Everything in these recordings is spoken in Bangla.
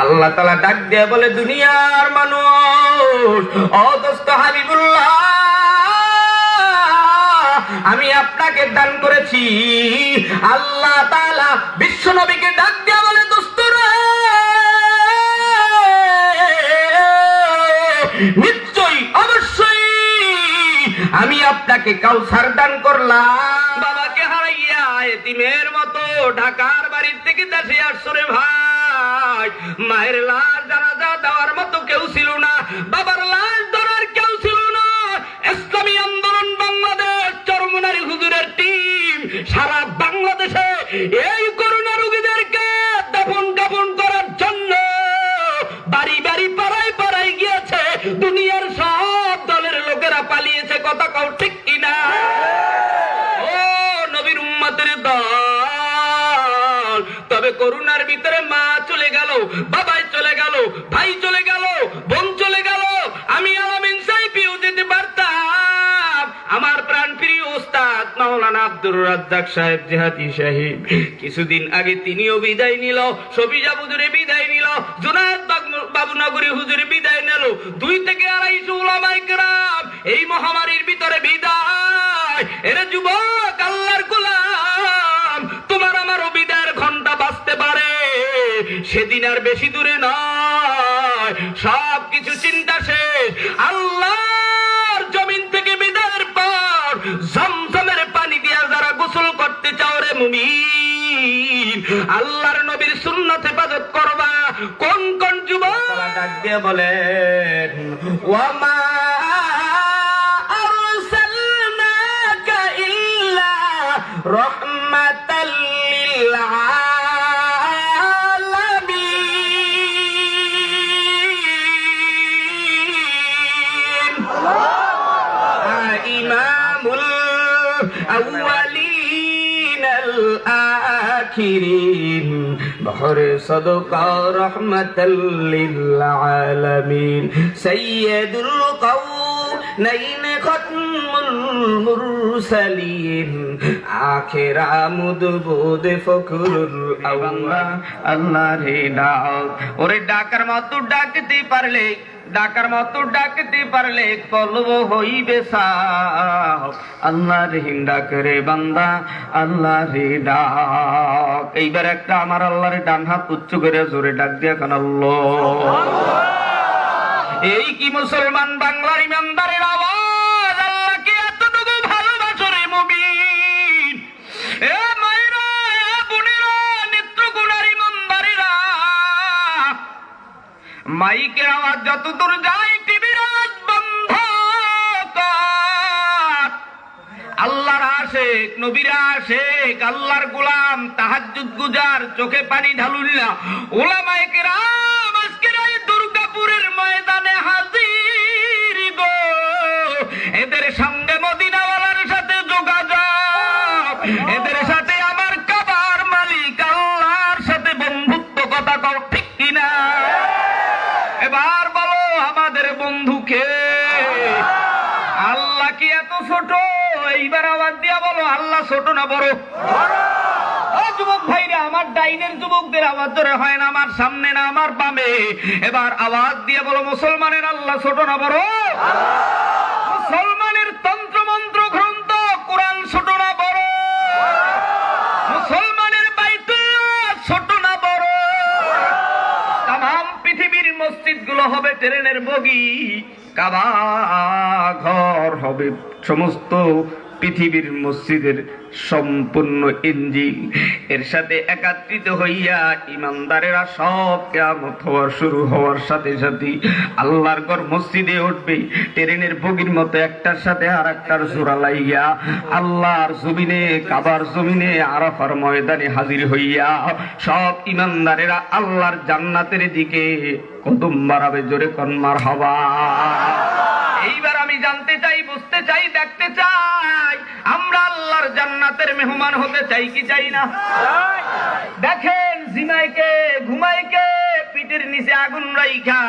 আল্লাহ তাআলা ডাক দিয়ে বলে, দুনিয়ার মানুষ, ও দোস্ত হাবিবুল্লাহ, আমি আপনাকে দান করেছি। আল্লাহ তাআলা বিশ্ব নবীকে ডাক দিয়ে বলে, দোস্ত রে, নিশ্চয়ই অবশ্যই আমি আপনাকে কাউসার দান করলাম। বাবাকে হারাইয়া এতিমের মতো ঢাকার বাড়ির থেকে দেশে আসছো রে ভাই। মায়ের লাশ জানাজা দেওয়ার মতো কেউ ছিল না, বাবার লাশ ধরার কেউ ছিল না। ইসলামী আন্দোলন বাংলাদেশ চরমনারী হুজুরের টিম সারা বাংলাদেশে এই করোনা রোগীদেরকে দাফন কাফন করার জন্য বাড়ি বাড়ি পাড়ায় পাড়ায় গিয়েছে। দুনিয়ার সব দলের লোকেরা পালিয়েছে, কথা কও ঠিক কিনা? ও নবীর উম্মতের দল, তবে করোনার ভিতরে মা চলে গেল, বাবাই চলে গেল, ভাই চলে গেল, বোন চলে গেল। আমি আলামিন সাহেবও যেতে পারতাম। আমার প্রাণ প্রিয় ওস্তাদ মাওলানা আব্দুর রাজ্জাক সাহেব জিহাদি সাহেব কিছুদিন আগে তিনিও বিদায় নিল, শফিজা হুজুরে বিদায় নিল, জুনায়েদ বাবুনগরী হুজুরে বিদায় নিল। 2 থেকে 250 উলামায়ে কেরাম এই মহামারীর ভিতরে বিদায়। এর যুবক, আল্লাহর গোলাম, তোমার আমার বিদায়ের ঘন্টা বাজতে পারে, সেদিন আর বেশি দূরে নয়। সব কিছু চিন্তা শেষ। আল্লাহর জমিন থেকে বিদায়ের পর জমজমের পানি দিয়ে যারা গোসল করতে চাও রে মুমিন, আল্লাহর নবীর সুন্নাত হেফাজত করবা। কোন কোন যুবক ডাক দিয়ে বলেন, ওয়ামা আরসালনাকা ইল্লা রাহমাতাল লিল আলামিন। ইমামুল আউয়ালিন আল আখিরিন, বহরে সদকা রহমাতাল লিল আলামিন, সাইয়্যিদুল কাউনাইন খাতমুল মুরসালিন, আখির আমুদবুদ ফখরুল আওয়াল। আল্লাহ রে ডাক, ওরে ডাকার মতো ডাকতে পারলে, ডাকার মতো ডাকতে পারলে কলব হইবে সাফ। আল্লাহ রে ডাক রে বান্দা, আল্লাহ রে ডাক। এইবার একটা আমার আল্লাহর ডান হাত উচ্চ করে জোরে ডাক দিয়া কান আল্লাহ। এই কি মুসলমান বাংলার ইমানদারের আওয়াজ! আল্লাহকে এতটুকু ভালোবাসো রে মুমিন। এ মায়েরা, এ বোনেরা, নেত্রকোনার ইমানদারেরা, মাইকের আওয়াজ যতদূর যায় টিভির আওয়াজ বন্ধ কর। আল্লাহর আশিক, নবীর আশিক, আল্লাহর গোলাম, তাহাজ্জুদ গুজার, চোখে পানি ঢালুল্লাহ উলামায়ে কেরাম আজকের এই দুর্গাপুরের ময়দানে হাজির গো। এদের সঙ্গে মদিনাওয়ালার সাথে যোগাযোগ, এদের সাথে আমার কাবার মালিক আল্লাহর সাথে বন্ধুত্ব, কথা কও ঠিক কিনা? এবার বলো আমাদের বন্ধুকে। আল্লাহ কি এত ছোট? এইবার আওয়াজ দিয়া বলো, আল্লাহ ছোট না বড়? যুবক ভাইরা, আমার ডাইনের যুবকদের আওয়াজ ধরে হয় না, আমার সামনে না আমার বামে। এবার আওয়াজ দিয়ে বলো, মুসলমানের আল্লাহ ছোট না বড়? মুসলমানের তন্ত্র মন্ত্র গ্রন্থ কোরআন ছোট না বড়? মুসলমানের বাইতুল্লাহ ছোট না বড়? তাম পৃথিবীর মসজিদ গুলো হবে ট্রেনের বগি, কাবা ঘর হবে সমস্ত পৃথিবীর মসজিদের সম্পূর্ণ ইঞ্জিন। এর সাথে একত্রিত হইয়া ইমানদারেরা সব কিয়ামত হওয়ার শুরু হওয়ার সাথে সাথে আল্লাহর ঘর মসজিদে উঠবে, ট্রেনের বগির মতো একটার সাথে আর একটার জোড়া লাইয়া আল্লাহর জমিনে, কাবার জমিনে, আরাফার ময়দানে হাজির হইয়া সব ইমানদারেরা আল্লাহর জান্নাতের দিকে কদম বাড়াবে। জোরে কোন মারহাবা। এইবার আমি জানতে চাই, বুঝতে চাই, দেখতে চাই, আমরা আল্লাহর জান্নাতের মেহমান হতে চাই কি চাই না? দেখেন, জিমাইকে ঘুমাইকে পিঠের নিচে আগুন রাইখা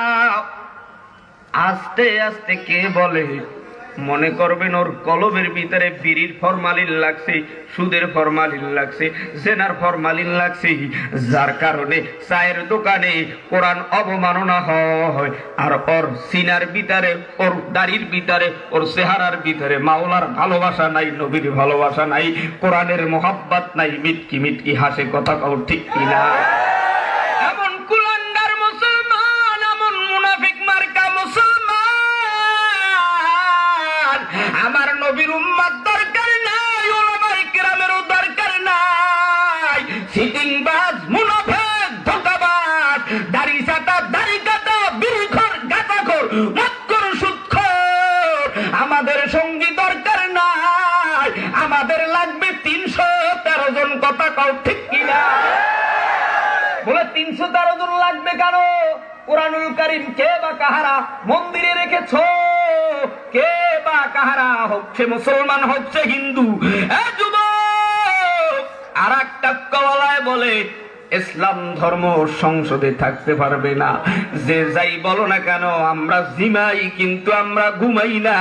আস্তে আস্তে কে বলে মনে করবেন ওর কলবের ভিতরে বিড়ির ফরমালিন লাগছে, সুদের ফরমালিন লাগছে, জেনার ফরমালিন লাগছে, যার কারণে চায়ের দোকানে কোরআন অবমাননা হয়। আর ওর সিনার ভিতরে, ওর দাড়ির ভিতরে, ওর চেহারার ভিতরে মাওলার ভালোবাসা নাই, নবীর ভালোবাসা নাই, কোরআনের মোহাব্বত নাই, মিটকি মিটকি হাসে। কথা কও ঠিক কিনা? এমন কুলাঙ্গার মুসলমান, এমন মুনাফিক মার্কা মুসলমান আমার নবীর উম্মত দরকার নাই, উলামায়ে কেরামেরও দরকার নাই। সিটিংবাজ, মুনাফিক, ধোঁকাবাজ, দাড়ি ছাটা, দাড়ি কাটা, বিড়িখোর, গাঁজাখোর, মদখোর, সুদখোর আমাদের সঙ্গী দরকার নাই। আমাদের লাগবে 313 জন। কথা কও ঠিক কিনা? বলে 313 জন লাগবে কেন? কুরআনুল কারীম কে বা কাহারা মন্দিরে রেখেছো? কে বা কাহারা? হচ্ছে মুসলমান, হচ্ছে হিন্দু। আর একটা কওয়ালায় বলে ইসলাম ধর্ম সংসদে থাকতে পারবে না। যে যাই বলো না কেন, আমরা জিমাই কিন্তু আমরা ঘুমাই না,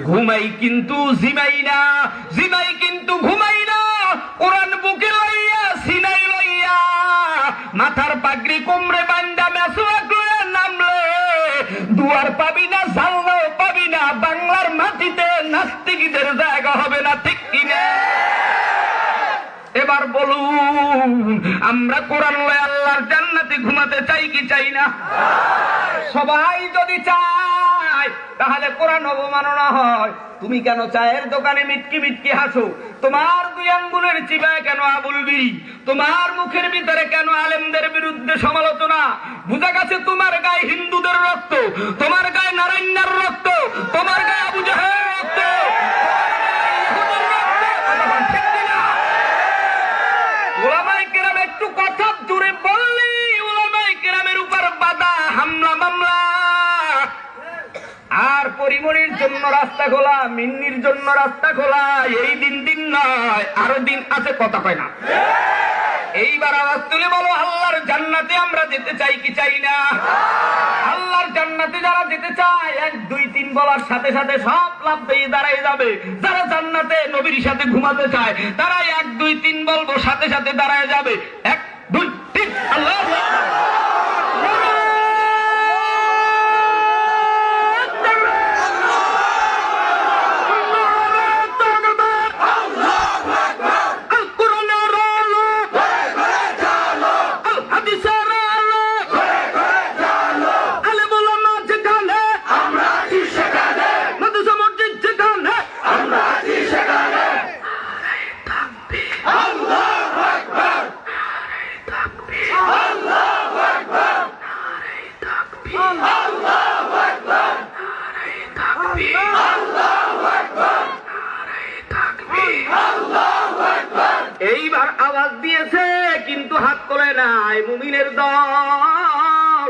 ঘুমাই কিন্তু জিমাই না, জিমাই কিন্তু ঘুমাই না। কোরআন বুকে লইয়া, সিনাই লইয়া, মাথার পাগড়ি কোমরে বান্দা মেসওয়াক লইয়া নামলে দুয়ার পাবি না, জানলাও পাবি না। বাংলার মাটিতে নাস্তিকদের জায়গা হবে না, ঠিক কিনা? এবার বলুন, আমরা কোরআন লয়ে আল্লাহর জান্নাতে ঘুমাতে চাই কি চাই না? সবাই যদি চায় তাহলে কোরআন অবমাননা হয়। তুমি কেন চায়ের দোকানে মিটকি মিটকি হাসো? তোমার 2 আঙ্গুলের চিবায় কেন আবুল বিড়ি? তোমার মুখের ভিতরে কেন আলেমদের বিরুদ্ধে সমালোচনা? বুঝা গেছে তোমার গায়ে হিন্দুদের রক্ত, তোমার গায়ে নারায়ণের রক্ত, তোমার গায়ে আবু জাহেলের রক্ত, উলামায়ে কেরাম একটু কথা জোরে বললি উলামায়ে কেরামের উপর বাধা, হামলা, মামলা। আর পরিমণির জন্য রাস্তা খোলা, মিন্নির জন্য রাস্তা খোলা। এই দিন নয়, আরো দিন আছে। কথা কয় না? এইবার আওয়াজ তুলে বলো, আল্লাহর জান্নাতে আমরা যেতে চাই কি চাই না? আল্লাহর জান্নাতে যারা যেতে চায় 1, 2, 3 বলার সাথে সাথে সব লাভ দিয়ে দাঁড়ায় যাবে। যারা জান্নাতে নবীর সাথে ঘুমাতে চায় তারা 1, 2, 3 বলবো, সাথে সাথে দাঁড়ায় যাবে। 1, 2, 3 আল্লাহ। এইবার আওয়াজ দিয়েছে কিন্তু হাত তোলে নাই। মুমিনের দল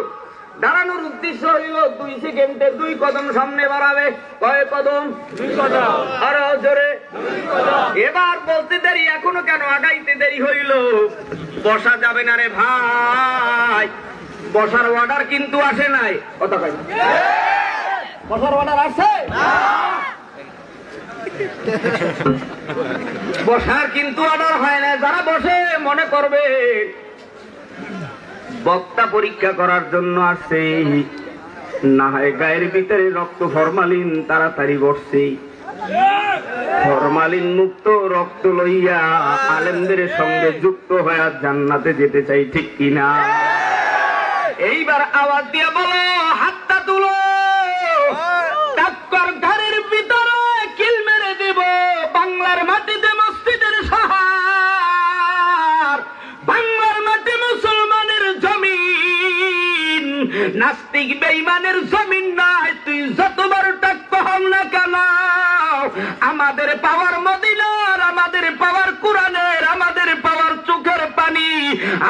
দাঁড়ানোর উদ্দেশ্য হইল 2 সেকেন্ডে 2 কদম সামনে বাড়াবে। কয় কদম? 2 কদম। আরো জোরে 2 কদম। এবার বলতে দেরি, এখনো কেন আগাইতে দেরি হইল? বসা যাবে না রে ভাই, বসার অর্ডার কিন্তু আসে নাই। কথা কয় না? বসার অর্ডার আসে না, বসার কিন্তু অর্ডার হয় না। যারা বসে মনে করবে বক্তা পরীক্ষা করার জন্য আসছে, না হয় গায়ের ভিতরে রক্ত ফরমালিন, তাড়াতাড়ি বসছে। ফরমালিন মুক্ত রক্ত লইয়া আলেমদের সঙ্গে যুক্ত হয়ে জান্নাতে যেতে চাই, ঠিক কিনা? এইবার আওয়াজ দিয়ে বলো, হাতটা তুলো, টাক্কর ঘরের ভিতরে কিল মেরে দেব। বাংলার মাটিতে মসজিদের সাহার, বাংলার মাটি মুসলমানের জমিন, নাস্তিক বেঈমানের জমিন নয়। তুই যতবার টাক্কর হও না কেন, আমাদের পাওয়ার মদিনার, আমাদের পাওয়ার কোরআনের, আমাদের পাওয়ার চোখের পানি।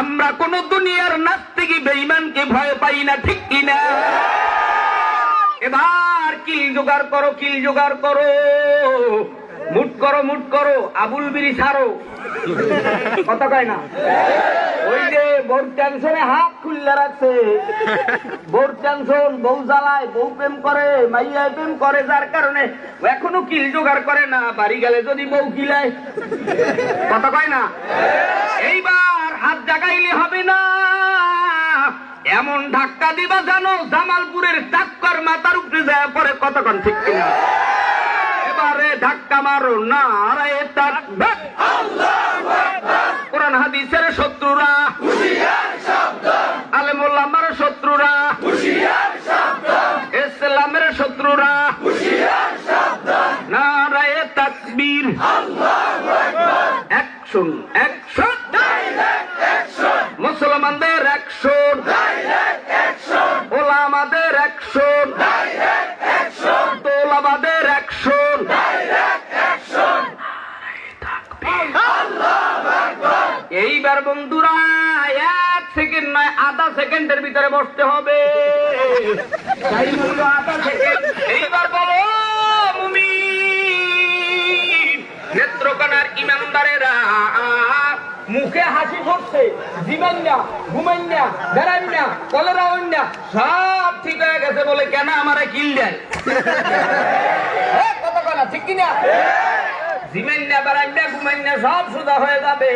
আমরা কোন দুনিয়ার নাস্তিক বেঈমানকে ভয় পাই না, ঠিক কিনা? এবার কিল জোগাড় করো, কিল জোগাড় করো। মুট করো আবুল বিড়ি ছাড়ো, কথা কয় না। ওই যে বউর টেনশনে হাত খুললে রাখছে, বউর টেনশন, বউ জ্বালায়, বউ প্রেম করে, মাইয়া প্রেম করে, যার কারণে এখনো কিল জোগাড় করে না। বাড়ি গেলে যদি বউ কিলায়, কথা কয় না। এইবার হাত জাগাইলে হবে না, এমন ধাক্কা দিবা জানো জামালপুরের চাক্কর মাথার উপরে যায় পরে, কতক্ষণ ঠিক কিনা। এবারে ধাক্কা মারো না, কোরআন হাদিসের শত্রুরা, আলেমুল্লামার শত্রুরা, ইসলামের শত্রুরা, নারায়ে তাকবীর, অ্যাকশন অ্যাকশন, মুসলমানদের অ্যাকশন, ওলামাদের অ্যাকশন, তোলাবাদের অ্যাকশন। এইবার বন্ধুরা 1 সেকেন্ড নয়, আধা সেকেন্ডের ভিতরে বসতে হবে। আধা সেকেন্ড। এইবার বলো মুমিন নেত্রকোনার ইমানদারেরা, মুখে হাসি ফুটছে, জীবন্যা ঘুমান্যা বেড়ান্যা কলেরা অন্যা সব ঠিক হয়ে গেছে বলে কেন আমারে কিল দেয়, কথা বলা ঠিক কিনা। জিমেন্যা বেড়ান্যা ঘুমান্যা সব সুদা হয়ে যাবে,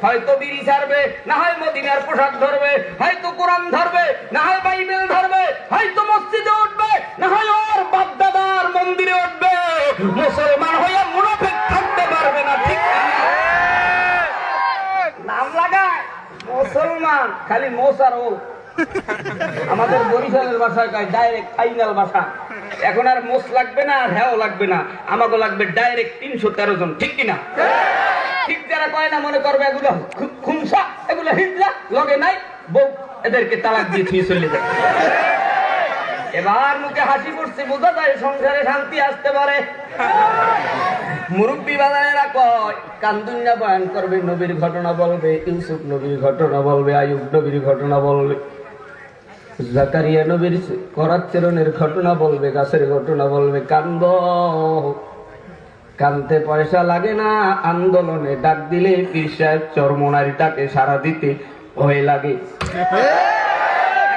হয়তো বিড়ি ছাড়বে, না হয় মদিনার পোশাক ধরবে, হয়তো কোরআন ধরবে, না হয় বাইবেল ধরবে, হয়তো মসজিদে উঠবে, না হয় ওর বাপদাদার মন্দিরে উঠবে। মুসলমান হয়ে মুনাফিক থাকতে পারবে না, ঠিক নাম লাগায় মুসলমান, খালি মোসার ও। আমাদের বরিশালের ভাষায় কয় ডাইরেক্ট ফাইনাল ভাষা। এখন আর মোস লাগবে না, আর হ্যাঁ লাগবে না, আমাকে লাগবে ডাইরেক্ট 313 জন, ঠিক কিনা। ঠিক যারা কয় না মনে করবে এগুলো খুমসা, এগুলো হিজলা লগে নাই, বউ এদেরকে তালাক দিয়ে ছুঁয়ে চলে যায়। এবার মুখে হাসি পড়ছে, বোঝা যায় সংসারে শান্তি আসতে পারে। মুরব্বী বাজারেরা কয় কান্দুন্যা বয়ান করবে, নবীর ঘটনা বলবে, ইউসুফ নবীর ঘটনা বলবে, আয়ুব নবীর ঘটনা বলবে, জাকারিয়া নবীর করাচ্চরণের ঘটনা বলবে, গাছের ঘটনা বলবে। কান্দ, কানতে পয়সা লাগে না, আন্দোলনে ডাক দিলে পীর সাহেব চরমনার ডাকে সারা দিতে ভয় লাগে।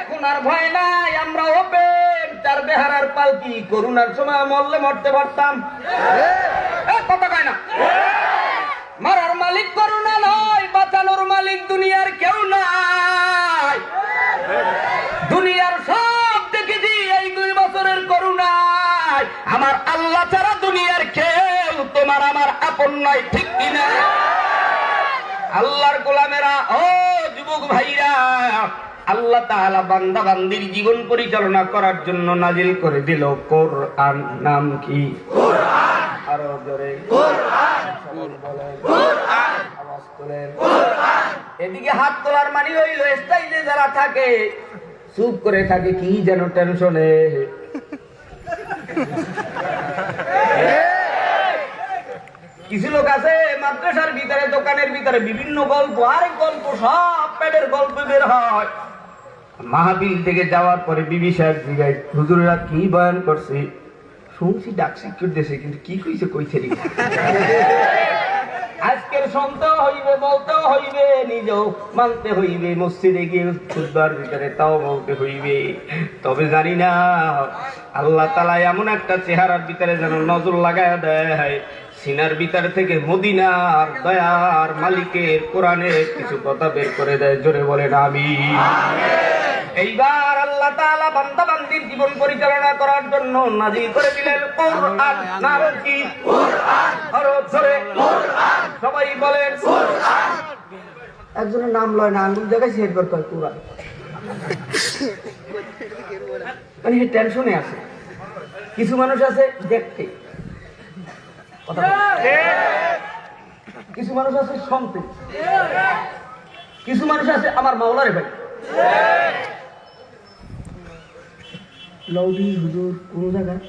এখন আর ভয় নাই, আমরা ওপেন, চার বেহারার পালকি, করুণার সময় মরলে মরতে পারতাম, কথা কয় না। মারার মালিক করুণা নয়, বাঁচানোর মালিক দুনিয়ার কেউ নাই। দুনিয়ার সব দেখেছি এই 2 বছরের করুণায়, আমার আল্লাহ ছাড়া দুনিয়ার কেউ তোমার আমার আপন নয়, ঠিক কিনা। আল্লাহর গোলামেরা, ও যুবক ভাইরা, আল্লাহ তাআলা বান্দা বান্দির জীবন পরিচালনা করার জন্য নাজিল করে দিল কোরআন। নাম কি? কোরআন। আরো জোরে কোরআন বলেন, কোরআন। আওয়াজ তোলেন, কোরআন। এদিকে হাত তোলার মানে হইল স্টাইলে যারা থাকে চুপ করে থাকে, কি যেন টেনশনে। কিছু লোক আছে মাদ্রাসার ভিতরে, দোকানের ভিতরে বিভিন্ন গল্প, আরেক গল্প, সব পেটের গল্প বের হয়। মাহফিল থেকে যাওয়ার পরে বিবি সাহেব জিগায়, হুজুরেরা কি বয়ান করছে? শুনছি ডাকছি করতেছে, কিন্তু কি কইছে কইছে রে। আজকের শুনতেও হইবে, বলতেও হইবে, নিজেও মানতে হইবে, মসজিদে গিয়ে খুতবার ভিতরে তাও বলতে হইবে। তবে জানি না আল্লাহ তাআলা এমন একটা চেহারার ভিতরে যেন নজর লাগায় দেয়, সিনার ভিতর থেকে মদিনার দয়ার মালিকের কোরআনের কিছু কথা বের করে দেয়। জোরে বলেন আমিন। এইবার আল্লাহ তাআলা বান্দা বান্দির জীবন পরিচালনা করার জন্য নাজিল করে দিলেন কোরআন। নাম কি? কোরআন। আরো জোরে কোরআন। সবাই বলেন কোরআন। একজনের নাম লয় না, আঙ্গুল জায়গায় সেট করতে হয় কোরআন, মানে টেনশনে আছে। কিছু মানুষ আছে দেখতে, কিছু মানুষ আছে শুনতে, কিছু মানুষ আছে আমার মাওলারে ভাই। লৌডি হুজুর কোন জায়গায়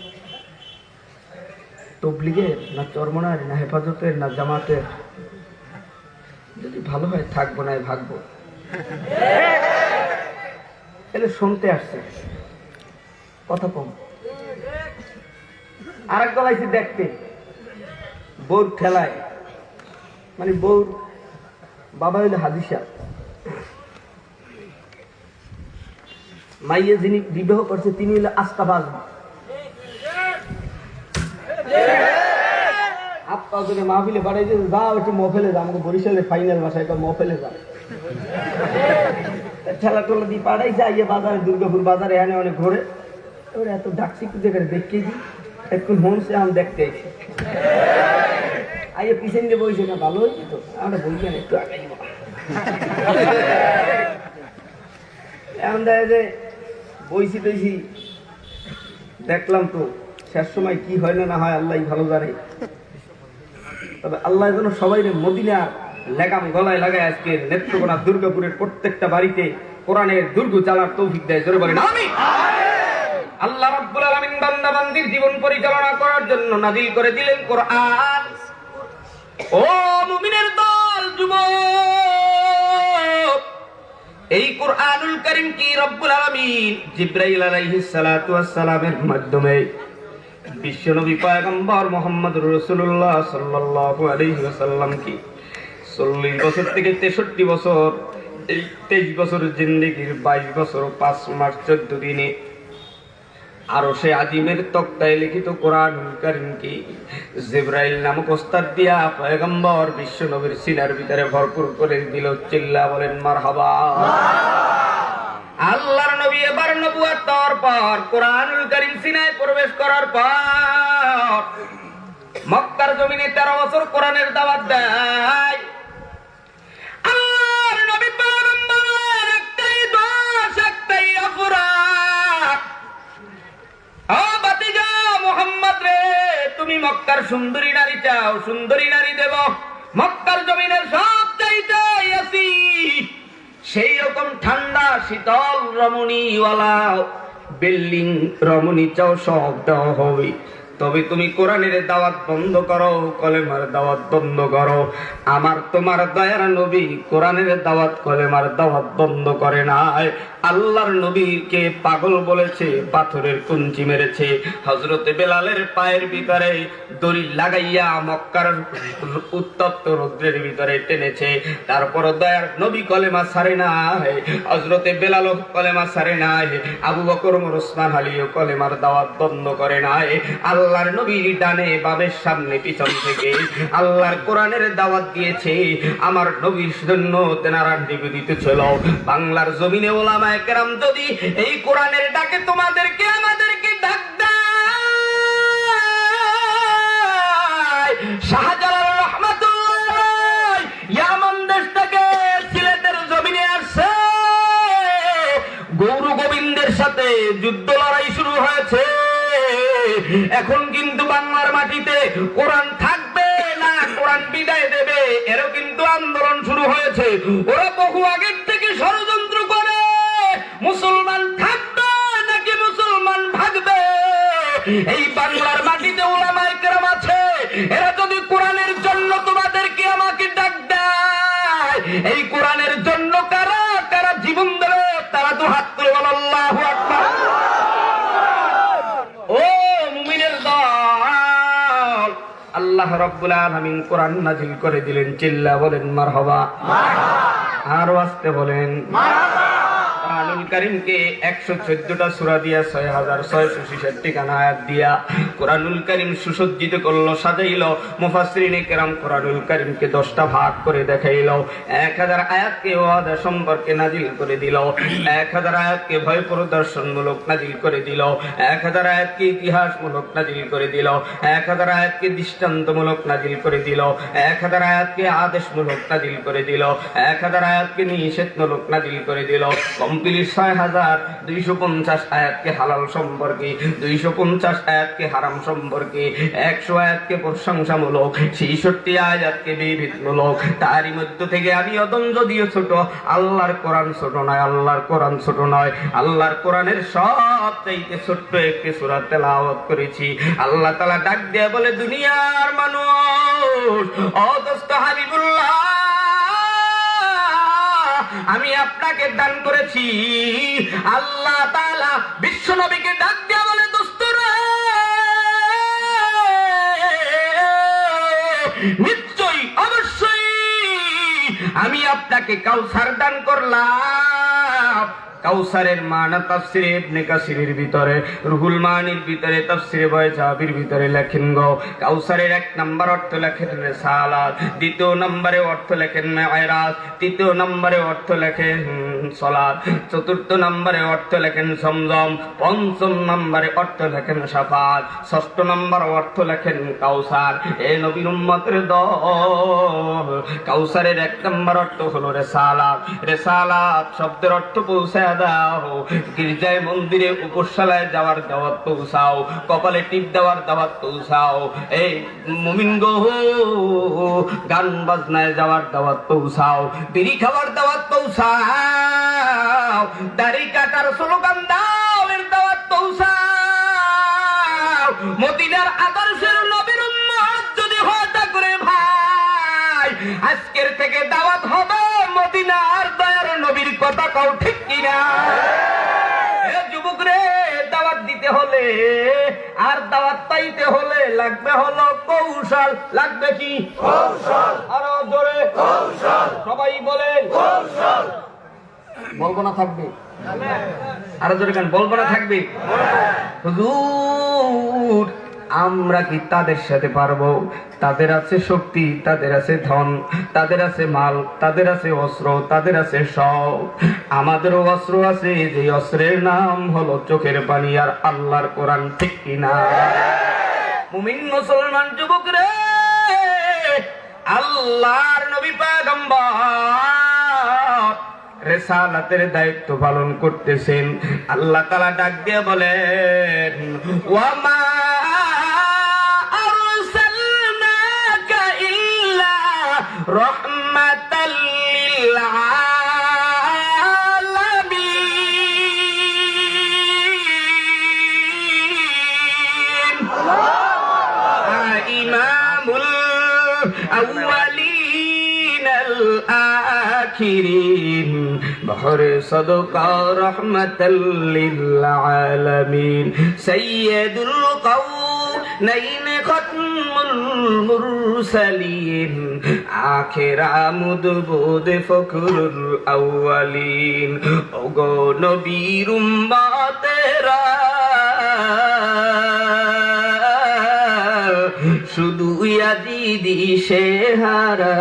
তবলিগের না চরমনার না হেফাজতের না জামাতের, যদি ভালো হয় থাকবো না ভাগবো, তাহলে শুনতে আসছে, কথা কম। আরেক দল আইছে দেখতে, বউর ঠেলায়, মানে বউর বাবা হইলে হাদিসা, মাইয়ে যিনি বিবাহ করছে তিনি হইলে আস্তাবাজ। আপনাদের মাহফিলে বাড়াই যে যাও একটু মফেলে যা, আমাকে বরিশালের ফাইনাল বাসায় মফেলে যা, ঠেলা টোলা দিয়ে পাড়াই যায় বাজারে, দুর্গাপুর বাজারে এনে অনেক ঘোরে। ওরা এত ডাকছি যেখানে দেখতে দিই এখন হোমসে আমি দেখতে আইছি, আইয়ে পিছন দিয়ে বইছে না, ভালো হয়েছে তো আমরা বলছি না একটু আগাই এখন দেখা যে বইছি টইছি দেখলাম তো, শেষ সময় কি হয় না না হয় আল্লাহ ভালো জানে। তবে আল্লাহ যেন সবাই মদিনার লেগাম গলায় লাগায় আজকে নেত্রকোনা দুর্গাপুরের প্রত্যেকটা বাড়িতে কোরআনের দুর্গ চালার তৌফিক দেয়। জোরে বলেন আমিন। আল্লাহ রাব্বুল আলামিন বান্দা বান্দির জীবন পরিচালনা করার জন্য নাযিল করে দিলেন কোরআন। ও মুমিনের দল, যুবক, এই কোরআনুল কারীম কি রব্বুল আলামিন জিবরাইল আলাইহিস সালাতু ওয়াস সালামের মাধ্যমে বিশ্বনবী পয়গম্বর মুহাম্মদুর রাসূলুল্লাহ সাল্লাল্লাহু আলাইহি ওয়াসাল্লাম কি 40 বছর থেকে 63 বছর, এই 23 বছরের জিন্দেগির 22 বছর 5 মাস 14 দিনে আরশে আজিমের তক্তায় লিখিত কোরআনুল কারীম কি জিবরাইল নামক ওস্তাদ দিয়া পয়গম্বর বিশ্বনবীর সিনার ভিতরে ভরপুর করে দিল। চিল্লা বলেন মারহাবা। আল্লাহর নবী এবার নবুয়ত পাওয়ার পর কোরআনুল কারীম সিনায় প্রবেশ করার পর মক্কার জমিনে 13 বছর কোরআনের দাওয়াত দেয়। আল্লাহর নবী পয়গম্বরের একটাই দোষ, একটাই অপরাধ। ও বাতিজা মুহাম্মদ রে, তুমি মক্কার সুন্দরী নারী চাও, সুন্দরী নারী দেব। মক্কার জমিনের সব চাইতে আছি সেই রকম ঠান্ডা শীতল রমণীওয়ালা বিল্ডিং রমণী চাও, সব দেওয়া হবে। তবে তুমি কোরআনের দাওয়াত বন্ধ করো, কলেমার দাওয়াত বন্ধ করো। আমার তোমার দয়ার নবী কোরআনের দাওয়াত কলেমার দাওয়াত বন্ধ করে নাই। আল্লাহর নবীকে পাগল বলেছে, পাথরের কুঞ্চি মেরেছে, হযরতে বেলালের পায়ের ভিতরে দড়ি লাগাইয়া মক্কার উত্তপ্ত রৌদ্রের ভিতরে টেনেছে। তারপর দয়ার নবী কলেমা ছাড়ে নাই, হযরতে বেলাল কলেমা ছাড়ে নাই, আবু বকর ওমর ওসমান আলীও কলেমার দাওয়াত বন্ধ করে নাই। আল্লাহর নবী ডানে বামের সামনে পিছন থেকে আল্লাহর কোরআনের দাওয়াত দিয়েছে। আমার নবীর জন্য তেনারা নিবেদিত ছিল। বাংলার জমিনে ওলামায়ে কেরাম যদি এই কোরআনের ডাকে তোমাদেরকে আমাদেরকে ডাক দেয়, শাহজালাল রহমাতুল্লাহ ইয়ামান দেশ থেকে সিলেটের জমিনে আসছে, গৌর গোবিন্দের সাথে যুদ্ধ লড়াই শুরু হয়েছে। এখন কিন্তু বাংলার মাটিতে কোরআন থাকবে না, কোরআন বিদায় দেবে, এরও কিন্তু আন্দোলন শুরু হয়েছে। ওরা বহু আগের থেকে ষড়যন্ত্র করে মুসলমান থাকবে নাকি মুসলমান ভাগবে। এই বাংলার মাটিতে উলামায়ে কেরাম আছে, এরা যদি কোরআনের জন্য তোমাদেরকে আমাকে ডাক দেয়, এই কোরআনের জন্য কারা কারা জীবন দেবে তারা তো হাত তুলে বলো আল্লাহু আকবার। ও মুমিনের দল, আল্লাহ রাব্বুল আলামিন কোরআন নাযিল করে দিলেন। চিল্লা বলেন মারহাবা। আরো আসতে বলেন মারহাবা। কোরআনুল কারীমকে 114টা সূরা দিয়া 6666 খানা আয়াত দিয়া কোরআনুল কারীম সুসজ্জিত করলো, সাজাইলো। মুফাসসিরিনে কেরাম কোরআনুল কারীমকে 10টা ভাগ করে দেখাইলো। 1000 আয়াতকে ওয়াদা সম্পর্কে নাযিল করে দিল, 1000 আয়াতকে ভয় প্রদর্শনমূলক নাযিল করে দিল, 1000 আয়াতকে ইতিহাসমূলক নাযিল করে দিল, 1000 আয়াতকে দৃষ্টান্তমূলক নাযিল করে দিল, 1000 আয়াতকে আদেশমূলক নাযিল করে দিল, 1000 আয়াতকে নিষেধমূলক নাযিল করে দিল। কমপ্লিট 6250 আয়াতকে হালাল সম্পর্কে, 250 আয়াতকে হারাম সম্পর্কে, 100 আয়াতকে প্রশংসামূলক, 66 আয়াতকে বিবৃতিমূলক। তারই মধ্য থেকে আমি অদম যদিও ছোট, আল্লাহর কোরআন ছোট নয়, আল্লাহর কোরআন ছোট নয়। আল্লাহর কোরআনের সবচাইতে ছোট্ট একটি সূরা তেলাওয়াত করেছি। আল্লাহ তাআলা ডাক দিয়ে বলে, দুনিয়ার মানুষ, ও দোস্ত হাবিবুল্লাহ, আমি আপনাকে দান করেছি। আল্লাহ তাআলা বিশ্ব নবীকে ডাক দিয়া বলে, দোস্ত রে, নিশ্চয়ই অবশ্যই আমি আপনাকে কাউসার দান করলাম। কাউসারের মানা তাফসিরে ইবনে কাসিরের ভিতরে, রুহুল মানির ভিতরে, তাফসিরে বয়জাবির ভিতরে লেখেন গো, কাউসারের 1 নম্বর অর্থ লেখেন রিসালাত, 2 নম্বরে অর্থ লেখেন মেরাজ, 3 নম্বরে অর্থ লেখেন সালাত, 4 নম্বরে অর্থ লেখেন সমজম, 5 নম্বরে অর্থ লেখেন শাফাত, 6 নম্বর অর্থ লেখেন কাউসার। এ নবীর উম্মতের দল, কাউসারের 1 নম্বর অর্থ হলো রিসালাত। রিসালাত শব্দের অর্থ পৌঁছায় দাও, গির্জায় মন্দিরে উপশালায় যাওয়ার দাওয়াত পৌঁছাও, কপালে টিপ দেওয়ার দাওয়াত পৌঁছাও, এই মুমিন গো গান বাজনায় যাওয়ার দাওয়াত পৌঁছাও, বিড়ি খাওয়ার দাওয়াত পৌঁছাও, দাড়ি কাটার স্লোগান দাও এর দাওয়াত পৌঁছাও। মদিনার আদর্শের নবীর উম্মত যদি হয় তা করে ভাই, আজকের থেকে দাওয়াত হবে মদিনার দয়ার নবীর কথা কও ঠিক কিনা? যুবক রে, দাওয়াত দিতে হলে আর দাওয়াত পাইতে হলে লাগবে হলো কৌশল। লাগবে কি? কৌশল। আরো জোরে কৌশল। সবাই বলেন কৌশল। বলবো না থাকবে? আরো জোরে কেন বলবো না থাকবে? হুজুর আমরা কি তাদের সাথে পারবো? তাদের আছে শক্তি, তাদের আছে ধন, তাদের আছে মাল, তাদের আছে অস্ত্র, তাদের আছে সব। আমাদেরও অস্ত্র আছে, যে অস্ত্রের নাম হলো চোখের পানি আর আল্লাহর কোরআন, ঠিক কিনা? মুমিন মুসলমান যুবক রে, আল্লাহর নবী পয়গম্বর রিসালাতের দায়িত্ব পালন করতেছেন। আল্লাহ তাআলা ডাক দিয়ে বলেন, ওয়ামা আরসালনাকা ইল্লা রাহমাতাল লিল আলামিন। ইমামুল আউয়ালিন আল আখিরিন, বহরে সদকা রহমাতাল লিল আলামিন, সাইয়্যিদুল কাউনাইন খাতমুল মুরসালিন, আখিরা মুদবুদ ফখরুল আউয়ালিন। ওগো নবীর উম্মতেরা, শুধু ইয়াজিদি শেহারা,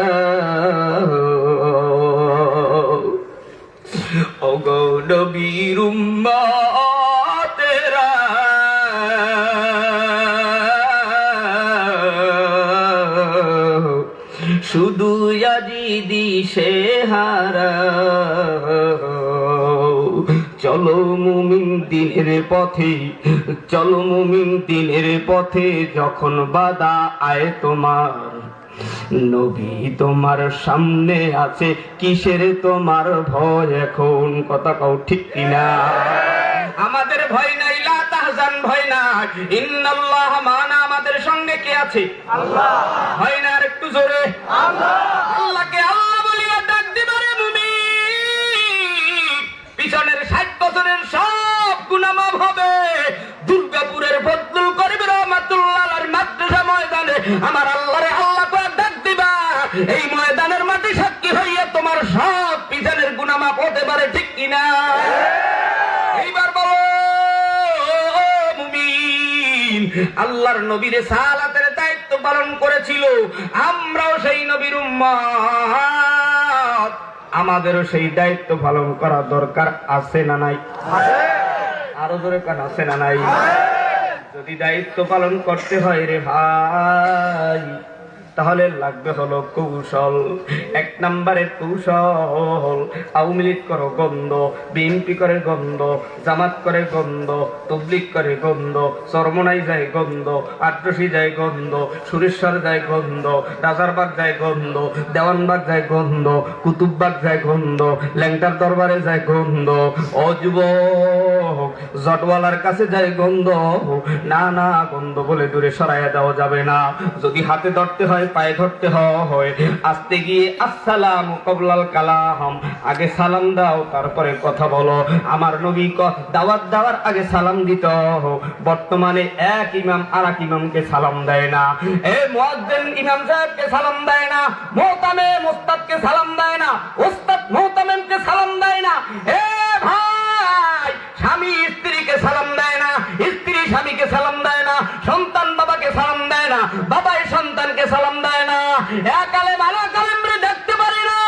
ওগো নবীর উম্মতেরা, শুধু ইয়াজিদি শেহারা। চলো মুমিন দিনের পথে, চলো মুমিন দিনের পথে, যখন বাধা আয় তোমার, নবী তোমার সামনে আছে, কিসের তোমার ভয় এখন? কথা কও ঠিক কিনা? আমাদের ভয় নাই, লা তাহজান, ভয় না, ইন্নাল্লাহ মা'ানা, আমাদের সঙ্গে কে আছে? আল্লাহ। ভয় না, আর একটু জোরে আল্লাহ। আল্লাহকে আল্লাহ বলিয়া ডাক দিবারে মুমিন, পিছনের 60 বছরের সব গুনাহ মাফ হবে। দুর্গাপুরের ফজলুল করিম রহমাতুল্লাহর মাদ্রাসা ময়দানে আমার আল্লাহরে আল্লাহ করে ডাক দিবা, এই ময়দানের মাটি সাক্ষী হইয়া তোমার সব পিছনের গুনাহ মাফ হতে পারে, ঠিক কিনা? এইবার বলো মুমিন, আল্লাহর নবীর রিসালাতের দায়িত্ব পালন করেছিল, আমরাও সেই নবীর উম্মত, আমাদেরও সেই দায়িত্ব পালন করা দরকার আছে না নাই? আরো জোরে কান, আছে না নাই? যদি দায়িত্ব পালন করতে হয় রে ভাই, তাহলে লাগবে হলো কৌশল। 1 নম্বরের কৌশল, আওয়ামী লীগ করে গন্ধ, বিএনপি করে গন্ধ, জামাত করে গন্ধ, তবলিগ করে গন্ধ, চরমনাই যায় গন্ধ, আটরশি যায় গন্ধ, সুরেশ্বর যায় গন্ধ, রাজারবাগ যায় গন্ধ, দেওয়ানবাগ যায় গন্ধ, কুতুববাগ যায় গন্ধ, ল্যাংটার দরবারে যায় গন্ধ। ও যুবক, জটওয়ালার কাছে যায় গন্ধ, না না গন্ধ বলে দূরে সরাইয়া দেওয়া যাবে না, যদি হাতে ধরতে হয় পায়ে ধরতে হয়, আস্তে গিয়ে আসসালামু কবলাল কালাম, আগে সালাম দাও তারপরে কথা বলো। আমার নবী দাওয়াত দেওয়ার আগে সালাম দিত। বর্তমানে এক ইমাম আর এক ইমামকে সালাম দেয় না, মুয়াজ্জিন ইমাম সাহেবকে সালাম দেয় না, মুহতামিম উস্তাদকে সালাম দেয় না, উস্তাদ মুহতামিমকে সালাম দেয় না। ভাই, স্বামী স্ত্রীকে সালাম দেয় না, স্ত্রী স্বামীকে সালাম দেয় না, সন্তান বাবাকে সালাম দেয় না, বাবাই সন্তানকে সালাম দেয় না। এক আলেম আর এক আলেমরে দেখতে পারি না,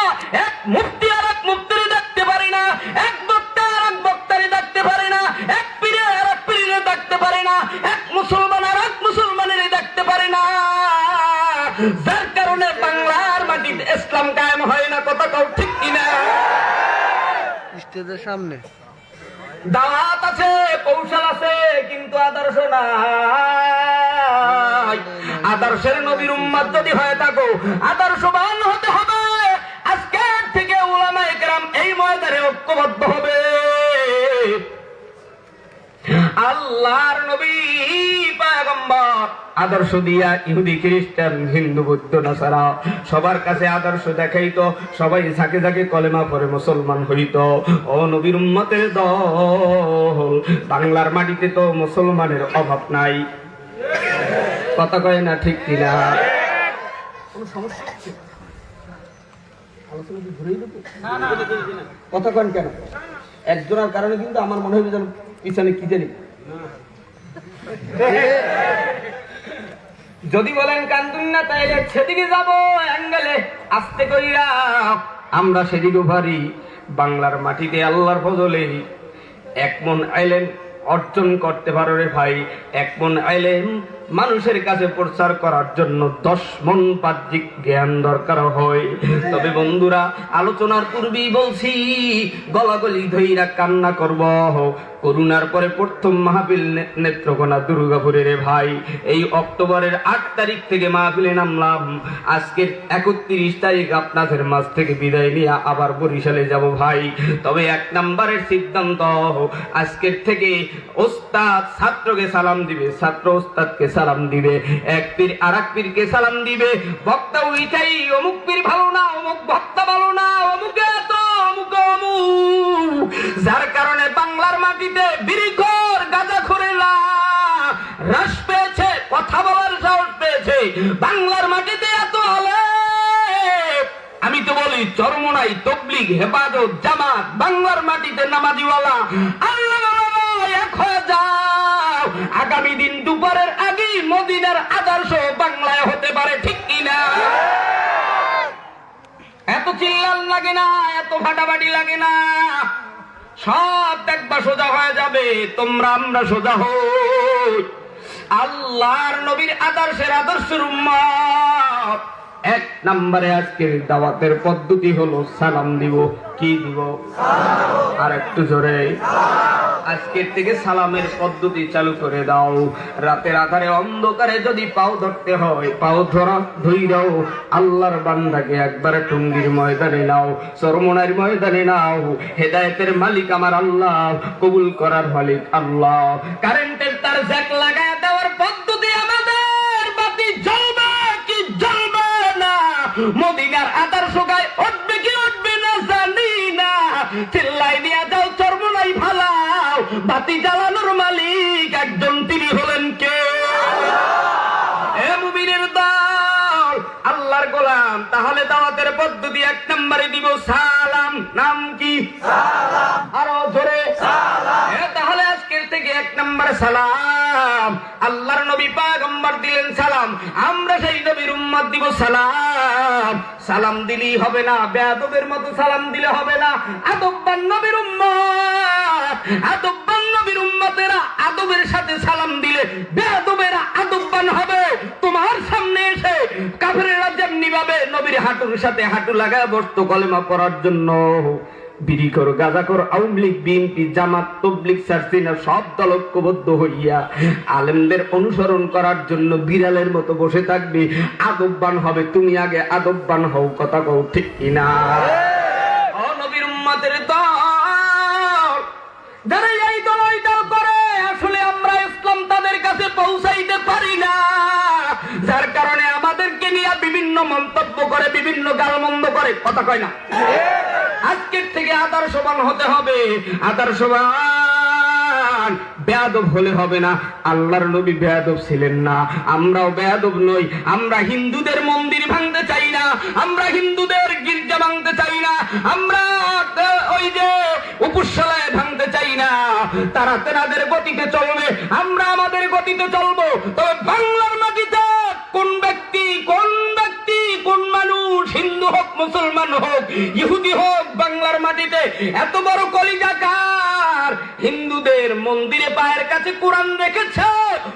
এক মুফতি আর এক মুফতিরে দেখতে পারি না, এক বক্তা আর এক বক্তারে দেখতে পারি না, এক পীরে আর এক পীরে দেখতে পারি না, এক মুসলমান আর এক মুসলমানের দেখতে পারি না। যার কারণে বাংলার মাটিতে ইসলাম কায়েম হয় না। কথা কও ঠিক কিনা? স্টেজের সামনে দাওয়াত আছে, কৌশল আছে, কিন্তু আদর্শ নাই। আদর্শের নবীর উম্মত যদি হয়ে থাকো, আদর্শবান হতে হবে। আজকের থেকে উলামায়ে কেরাম এই ময়দানে ঐক্যবদ্ধ হবে। আল্লাহর নবী পয়গম্বর আদর্শ দিয়া ইহুদি খ্রিস্টান হিন্দু বৌদ্ধ নাসারা সবার কাছে আদর্শ দেখাইতো, সবাই ঝাঁকে ঝাঁকে কলেমা পড়ে মুসলমান হইত। ও নবীর উম্মতের দল, বাংলার মাটিতে তো মুসলমানের অভাব নাই। কথা কয় না ঠিক কিনা? কোনো সমস্যা আছে? আলোচনা কি ঘুরেই দেবো? কথা কন কেন? একজনের কারণে কিন্তু আমার মনে হয় যেন পিছনে কি জানি। যদি বলেন কান্দুন না, তাইলে সেদিকে যাবো অ্যাঙ্গেলে আস্তে কইরা, আমরা সেদিকে ভারি। বাংলার মাটিতে আল্লাহর ফজলে এক মন আইলেন অর্জন করতে পারো রে ভাই। এক মন আইলেন মানুষের কাছে প্রচার করার জন্য 10 মন বাহ্যিক জ্ঞান দরকার হয়। তবে বন্ধুরা, আলোচনার পূর্বেই বলছি, গলাগলি ধইরা কান্না করব। করুণার পরে প্রথম মাহফিল নেত্রকোনা দুর্গাপুরে রে ভাই। এই অক্টোবরের 8 তারিখ থেকে মাহফিলে নামলাম। আজকের 31 তারিখ আপনাদের মাঝ থেকে বিদায় নিয়ে আবার বরিশালে যাব ভাই। তবে 1 নম্বরের সিদ্ধান্ত, আজকের থেকে ওস্তাদ ছাত্রকে সালাম দিবে, ছাত্র ওস্তাদকে সালাম দিবে, এক পীর আর এক পীরকে সালাম দিবে। বক্তা উইটাই অমুক পীর ভালো না, অমুক বক্তা ভালো না, অমুকে এত অমুক অমুক। যার কারণে বাংলার মাটিতে বিড়িখোর গাঁজাখোরেরা রস পেয়েছে, কথা বলার সাহস পেয়েছে। বাংলার মাটিতে এত আলেম, আমি তো বলি চরমোনাই, তবলিগ, হেফাজত, জামাত, বাংলার মাটিতে নামাজিওয়ালা আল্লাহ এক হয়ে যাও। আগামী দিন দুপুরের আগেই মদিনার আদর্শ বাংলায় হতে পারে, ঠিক কিনা? এত চিল্লাল লাগে না, এত ফাটাফাটি লাগে না, সব দেখবা সোজা হয়ে যাবে। তোমরা আমরা সোজা হই। আল্লাহর নবীর আদর্শের আদর্শের উম্মত। 1 নম্বরে আজকের দাওয়াতের পদ্ধতি হলো সালাম দিব। কি দিব? আর একটু জোরে। আজকের থেকে সালামের পদ্ধতি চালু করে দাও। রাতের আধারে অন্ধকারে যদি পাও ধরতে হয়, পাও ধইরাও আল্লাহর বান্দাকে একবারে টুঙ্গির ময়দানে নাও, চরমোনার ময়দানে নাও। হেদায়েতের মালিক আমার আল্লাহ, কবুল করার মালিক আল্লাহ। কারেন্টের তার জ্যাক লাগায় দেওয়ার পদ্ধতি আমাদের। বাতি জ্বলবে কি জ্বলবে না, মদিনার আদর্শ গায়ে উঠবে কি উঠবে না জানি না। চিল্লাই দিয়া যাও, চরমোনাই ফালাও, বাতি জ্বালানোর মালিক একজন, তিনি হলেন কে? এ মুমিনের দল, আল্লাহর গোলাম। তাহলে দাওয়াতের পদ্ধতি 1 নম্বরে দিব সালাম। নাম কি? সালাম। আরো জোরে সালাম। তাহলে আজকের থেকে 1 নম্বরে সালাম। আল্লাহর নবী পয়গম্বর দিলেন সালাম, আমরা সেই নবীর উম্মত দিব সালাম। সালাম দিলেই হবে না, বেয়াদবের মতো সালাম দিলে হবে না। আদববান নবীর উম্মত, আদববান নবীর উম্মতেরা আদবের সাথে সালাম দিলে বেয়াদবেরা আদববান হবে। তোমার সামনে এসে কাফেরেরা যেমনি ভাবে নবীর হাঁটুর সাথে হাঁটু লাগায় বসতো কলেমা পড়ার জন্য, বিড়িখোর, গাঁজাখোর, আওয়ামী লীগ, বিএনপি, জামাত, তবলিগ, সারসিনা সব দল ঐক্যবদ্ধ হইয়া আলেমদের অনুসরণ করার জন্য বিড়ালের মতো বসে থাকবে। আদববান হবে। তুমি আগে আদববান হও। কথা কও ঠিক কিনা? ও নবীর উম্মতের দল, যারা এই নয়টাল করে, আসলে আমরা ইসলাম তাদের কাছে পৌঁছাইতে পারি না, যার কারণে আমাদেরকে নিয়ে বিভিন্ন মন্তব্য করে, বিভিন্ন গালমন্দ করে, কথা কয় না। আজকের থেকে আদর্শবান হতে হবে, আদর্শবান। বেয়াদব হলে হবে না। আল্লাহর নবী বেয়াদব ছিলেন না, আমরাও বেয়াদব নই। আমরা হিন্দুদের মন্দির ভাঙতে চাই না, আমরা হিন্দুদের গির্জা ভাঙতে চাই না, আমরা ওই যে উপসালায় ভাঙতে চাই না। তারা তেনাদের গতিতে চলবে, আমরা আমাদের গতিতে চলবো। তবে বাংলার মাটিতে কোন ব্যক্তি, কোন মানুষ, হিন্দু হোক, মুসলমান হোক, ইহুদি হোক, বাংলার মাটিতে এত বড় কলিজাকার হিন্দুদের মন্দিরে পায়ের কাছে কোরআন রেখেছে,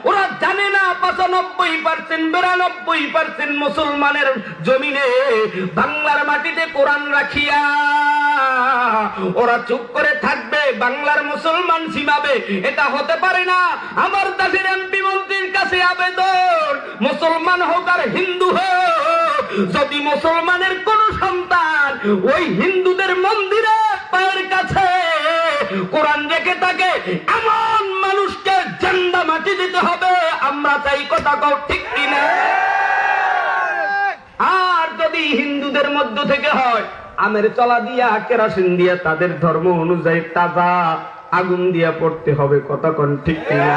ওরা জানে না 95%, 92% মুসলমানের জমিনে বাংলার মাটিতে কোরআন রাখিয়া ওরা চুপ করে থাকবে, বাংলার মুসলমান সীমাবে? এটা হতে পারে না। আমার দেশের এমপি মন্ত্রীর কাছে আবেদন, মুসলমান হোক আর হিন্দু হোক, যদি মুসলমানের কোন সন্তান ওই হিন্দুদের মন্দিরে পায়ের কাছে কোরআন রেখে থাকে, এমন মানুষকে জান্ডা মাটি দিতে হবে। আমরা চাই, কথা কও ঠিক কিনা? আর যদি হিন্দুদের মধ্য থেকে হয়, আমের চলা দিয়া, কেরাসিন দিয়া, তাদের ধর্ম অনুযায়ী তাজা আগুন দিয়া পড়তে হবে, কথা কোন ঠিক কিনা?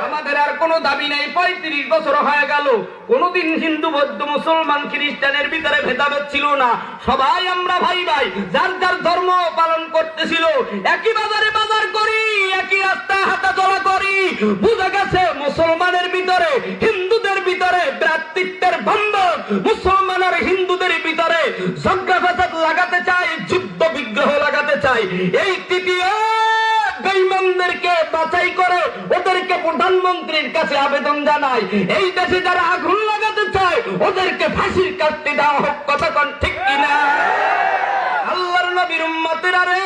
আমাদের আর কোনো দাবি নাই। 35 বছর হয়ে গেল, কোনদিন হিন্দু, বৌদ্ধ, মুসলমান, খ্রিস্টানের ভিতরে ভেদাভেদ ছিল না। সবাই আমরা ভাই ভাই, যার যার ধর্ম পালন করতেছিল। একই বাজারে বাজার করি, একই রাস্তায় হাঁটা চলা করি। বুঝা গেছে মুসলমানের ভিতরে, হিন্দুদের ভিতরে ভ্রাতৃত্বের বন্ধন, মুসলমান আর হিন্দুদের ভিতরে ঝগড়া ফাসাদ লাগাতে চাই, যুদ্ধ বিগ্রহ লাগাতে চাই। এই তৃতীয় বেঈমানদেরকে বাছাই করে ওদেরকে প্রধানমন্ত্রীর কাছে আবেদন জানাই, এই দেশে যারা আগুন লাগাতে চায় ওদেরকে ফাঁসির কাটতে দেওয়া হোক, কথা কোন ঠিক কিনা? আল্লাহর নবীর উম্মতেরা রে,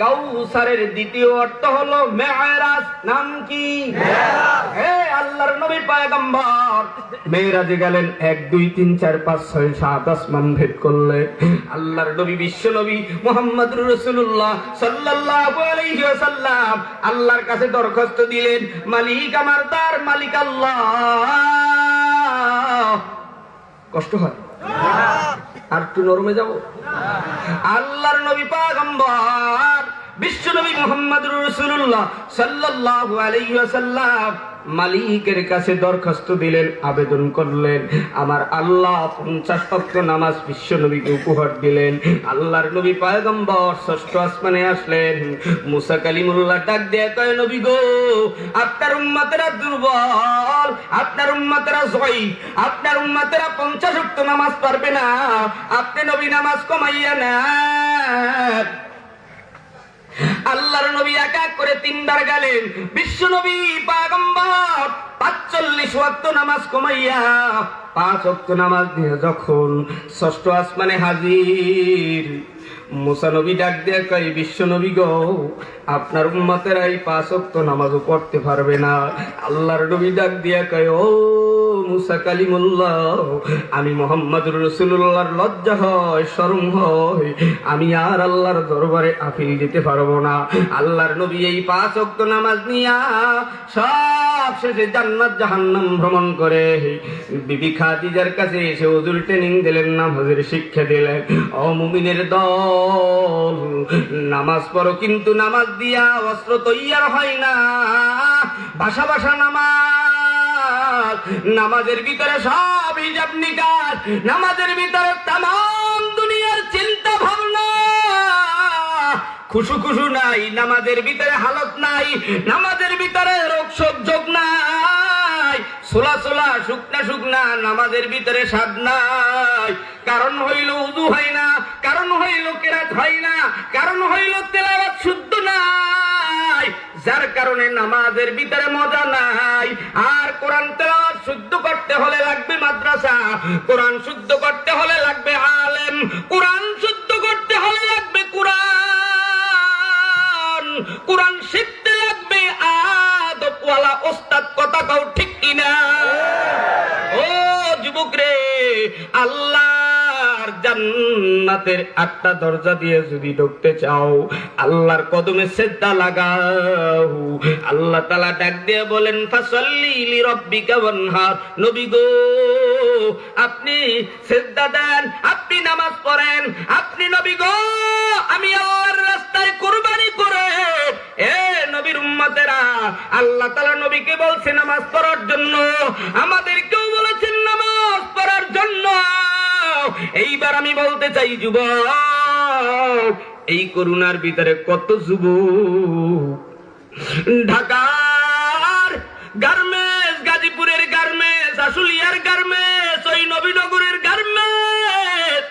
কাউসারের দ্বিতীয় অর্থ হলো মেরাজ। নাম কি? হে আল্লাহর নবী পয়গম্বর মেরাজে গেলেন, 1 2 3 4 5 6 7 আসমান ভেদ করলেন। আল্লাহর নবী, বিশ্ব নবী মুহাম্মদুর রাসূলুল্লাহ সাল্লাল্লাহু আলাইহি ওয়াসাল্লাম আল্লাহর কাছে দরখাস্ত দিলেন, মালিক আমার দার, মালিক আল্লাহ। কষ্ট হয়? আর একটু নরমে যাব? আল্লাহর নবী পয়গম্বর বিশ্ব নবী মুহাম্মদুর রাসূলুল্লাহ সাল্লাল্লাহু আলাইহি ওয়াসাল্লাম মালিকের কাছে দরখাস্ত দিলেন, আবেদন করলেন। আমার আল্লাহ 50 ওয়াক্ত নামাজ বিশ্ব নবীকে উপহার দিলেন। আল্লাহর নবী পয়গম্বর ষষ্ঠ আসমানে আসলেন। মুসা কালিমুল্লাহ ডাক দিয়ে কয়, নবী গো, আপনার উম্মতেরা দুর্বল, আপনার উম্মতেরা জয়ী, আপনার উম্মতেরা 50 ওয়াক্ত নামাজ পারবে না, আপনি নবী নামাজ কমাইয়া না। আল্লাহর নবী এক এক করে 3 বার গেলেন। বিশ্ব নবী পয়গম্বর 45 ওয়াক্ত নামাজ কমাইয়া 5 ওয়াক্ত নামাজ দিয়ে যখন ষষ্ঠ আসমানে হাজির, মুসা নবী ডাক দিয়ে কয়, বিশ্ব নবী গো, আপনার উম্মতেরা এই 5 ওয়াক্ত নামাজও পড়তে পারবে না। আল্লাহর নবী ডাক দিয়ে কয়, ও মুসা কালিমুল্লাহ, আমি মুহাম্মদুর রাসূলুল্লাহর লজ্জা হয়, শরম হয়, আমি আর আল্লাহর দরবারে আপিল দিতে পারবো না। আল্লাহর নবী এই 5 ওয়াক্ত নামাজ নিয়া সব শেষে জান্নাত জাহান্নাম ভ্রমণ করে বিবি খাদিজার কাছে এসে ওযুর ট্রেনিং দিলেন, নামাজের শিক্ষা দিলেন। ও মুমিনের দল, নামাজ পড়ো, কিন্তু নামাজ দিয়া অস্ত্র তৈয়ার হয় না। ভাষা ভাষা নামাজ, নামাজের ভিতরে সব হিজাব নিকাশ, নামাজের ভিতরে তামাম দুনিয়ার চিন্তা ভাবনা, খুশু খুশু নাই, নামাজের ভিতরে হালত নাই, নামাজের ভিতরে রোগ যোগ নাই, সোলা সোলা শুকনা শুকনা, নামাজের ভিতরে স্বাদ নাই। কারণ হইল উযু হয় না, কারণ হইল কেরাত হয় না, কারণ হইল তেলাওয়াত শুদ্ধ নাই, যার কারণে নামাজের ভিতরে মজা নাই। আর কোরআন তেলাওয়াত শুদ্ধ করতে হলে লাগবে মাদ্রাসা, কোরআন শুদ্ধ করতে হলে লাগবে আলেম, কোরআন শুদ্ধ করতে হলে লাগবে কোরআন, কোরআন শিখতে লাগবে আদবওয়ালা ওস্তাদ, কথা কও ঠিক কিনা? ও যুবক রে, আল্লাহর জান্নাতের 8টা দরজা দিয়ে যদি ঢুকতে চাও, আল্লাহর কদমে সিজদা লাগাও। আল্লাহ তাআলা ডাক দিয়ে বলেন, ফাসাল্লি লিরাব্বিকা ওয়ানহার। নবী গো, আপনি সিজদা দেন, আপনি নামাজ পড়েন, আপনি নবী গো আমি আল্লাহর রাস্তায় কুরবানি করে। এ নবীর উম্মতেরা, আল্লাহ তাআলা নবীকে বলছে নামাজ পড়ার জন্য, আমাদেরকেও বলেছেন নামাজ পড়ার জন্য। এইবার আমি বলতে চাই যুবক, এই করুণার ভিতরে কত যুবক ঢাকার গার্মেন্টস, গাজীপুরের গার্মেন্টস, আশুলিয়ার গার্মেন্টস, ওই নবীনগরের গার্মেন্টস,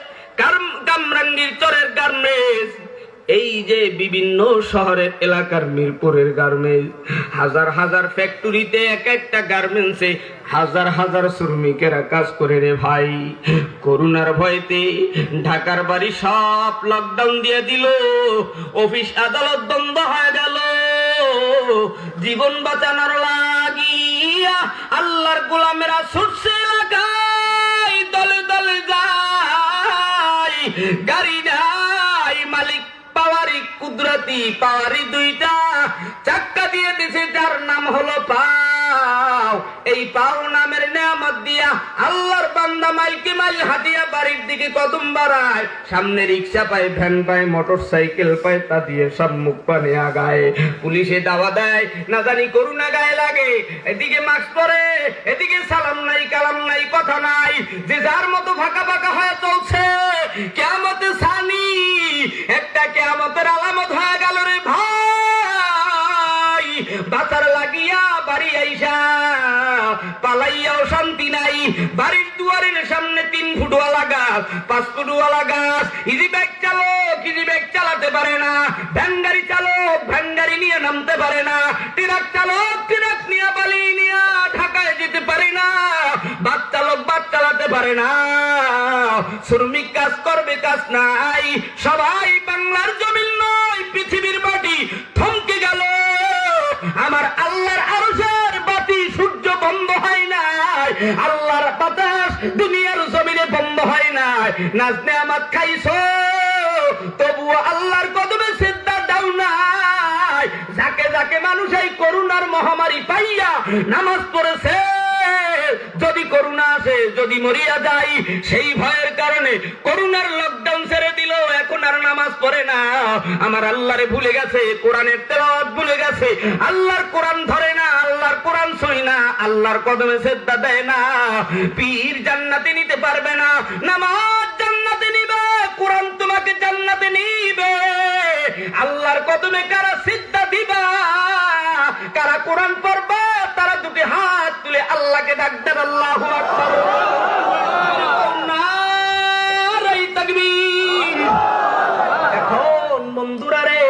কামরাঙ্গীর চরের গার্মেন্টস, এই যে বিভিন্ন শহরের এলাকার মিরপুরের গার্মেন্টস, হাজার হাজার ফ্যাক্টরিতে এক একটা গার্মেন্টসে হাজার হাজার শ্রমিকেরা কাজ করে রে ভাই। করোনার ভয়তে ঢাকার বাড়ি সব লকডাউন দিয়ে দিল, অফিস আদালত বন্ধ হয়ে গেল। জীবন বাঁচানোর লাগিয়া আল্লাহর গোলামেরা ছুটছে এলাকায়, দলে দলে যায়, গাড়ি নাই, মালিক পাওয়ারি কুদরতি পাওয়ারি দুইটা চাক্কা দিয়ে দিছে, যার নাম হলো পাও। এই পাও নামের নিয়ামত দিয়া আল্লাহর বান্দা মাইলকে মাইল হাঁটিয়া বাড়ির দিকে কদম বাড়ায়। সামনে রিক্সা পায়, ভ্যান পায়, মোটর সাইকেল পায়, তা দিয়ে সব মুখ পানে আগায়। পুলিশে দাওয়া দেয়, না জানি করুণা গায়ে লাগে। এদিকে মাস্ক পরে, এদিকে সালাম নাই, কালাম নাই, কথা নাই, যে যার মতো ফাঁকা ফাঁকা হয়ে চলছে। কিয়ামতে সানি একটা কিয়ামতের আলামত হয়ে গেল রে ভাই। বাঁচার লাগিয়া বাড়ি আইসা পালাইয়াও শান্তি নাই। বাড়ির দুয়ারের সামনে 3 ফুটওয়ালা গাছ, 5 ফুটওয়ালা গাছ। ইজি ব্যাগ চালক ইজি ব্যাগ চালাতে পারে না, ভ্যান গাড়ি চালক ভ্যান গাড়ি নিয়ে নামতে পারে না, ট্রাক চালক ট্রাক নিয়ে পালিয়ে নিয়ে ঢাকায় যেতে পারে না, বাস চালক বাস চালাতে পারে না, শ্রমিক কাজ করবে কাজ নাই। সবাই বাংলার জমিন নয়, পৃথিবীর মাটি থমকে গেল। আমার আল্লাহর আরশের বাতি সূর্য বন্ধ হয় নাই, আল্লাহর বাতাস দুনিয়ার জমিনে বন্ধ হয় নাই। নাজ নেয়ামত খাইছো, তবুও আল্লাহর কদমে সিজদা দাও নাই। যাকে যাকে মানুষ এই করোনার মহামারী পাইয়া নামাজ পড়েছে, যদি করোনা আসে, যদি মরিয়া যাই, সেই ভয়ের কারণে করোনার লকডাউন ছেড়ে দিল, এখন আর নামাজ পড়ে না। আমার আল্লাহরে ভুলে গেছে, কোরআনের তেলাওয়াত ভুলে গেছে, আল্লাহর কোরআন ধরে না, আল্লাহর কোরআন ছুঁই না, আল্লাহর কদমে সিজদা দেয় না। পীর জান্নাতে নিতে পারবে না, নামাজ জান্নাতে নিবে, কোরআন তোমাকে জান্নাতে নিবে। আল্লাহর কদমে কারা সিজদা দিবা, কারা কোরআন পড়বা, তারা দুটি হাত তুলে আল্লাহকে ডাক দেন, আল্লাহু আকবার, নারে তাকবীর। এখন বন্ধুরা রে,